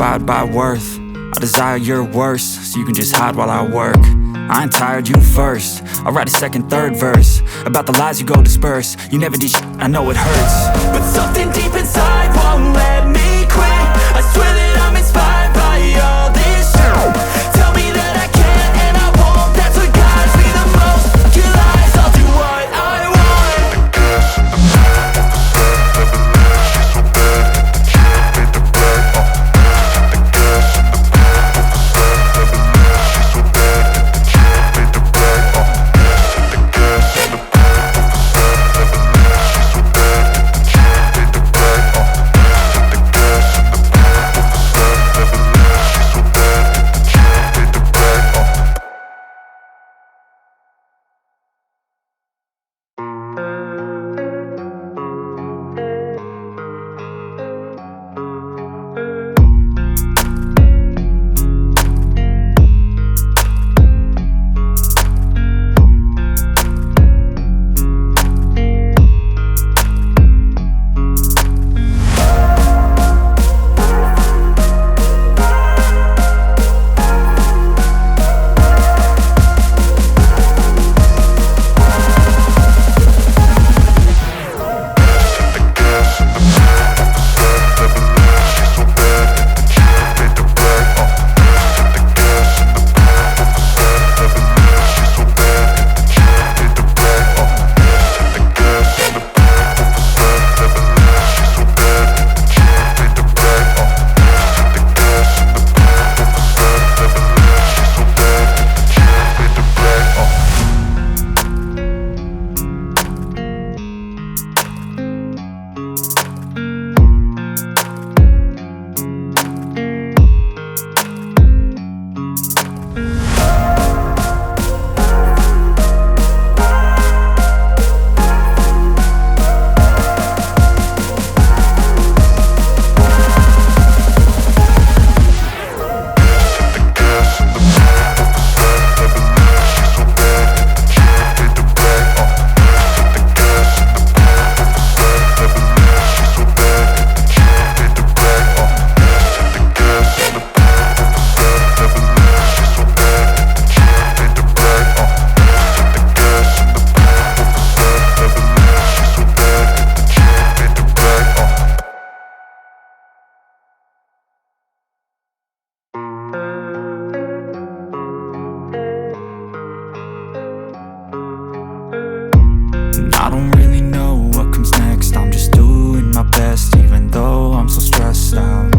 inspired by worth. I desire your worst, so you can just hide while I work. I ain't tired, you first. I'll write a second, third verse about the lies you go disperse. You never did shit, I know it hurts, but something deep inside won't let me quit. I swear that I'm inspired by all this shit. Tell me that I can't and I won't. That's what guides me the most. Your lies, I'll do what I I don't really know what comes next. I'm just doing my best, even though I'm so stressed out.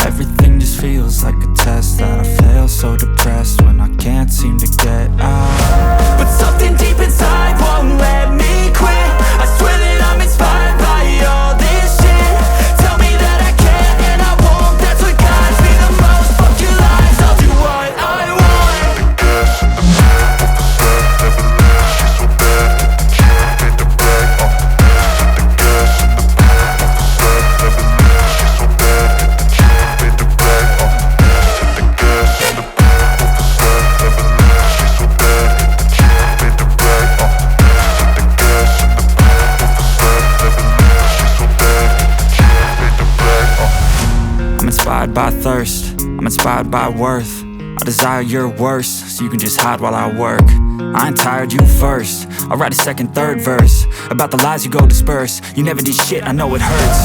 Everything just feels like a test that I fail, so depressed when I can't seem to get out. But something deep inside won't let me quit. I swear that I'm inspired by all this shit. Tell me that I can't and I won't. That's what guides me the most. Fuck your lies, I'll do what I want. Inspired by thirst, I'm inspired by worth. I desire your worst, so you can just hide while I work. I ain't tired, you first. I'll write a second, third verse about the lies you go disperse. You never did shit, I know it hurts.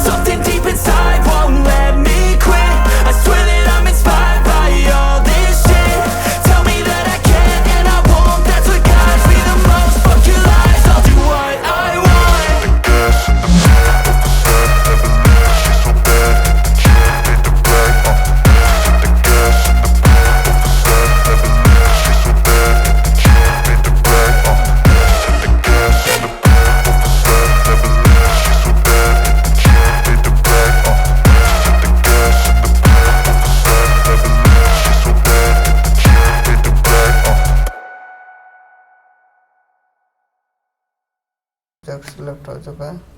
Something deep inside won't let me quit. I swear that I'm inspired by all this shit. Tell me that I can't and I won't. That's what guides me the most. Fuck your lies, I'll do what I want. जब select हो चुका है।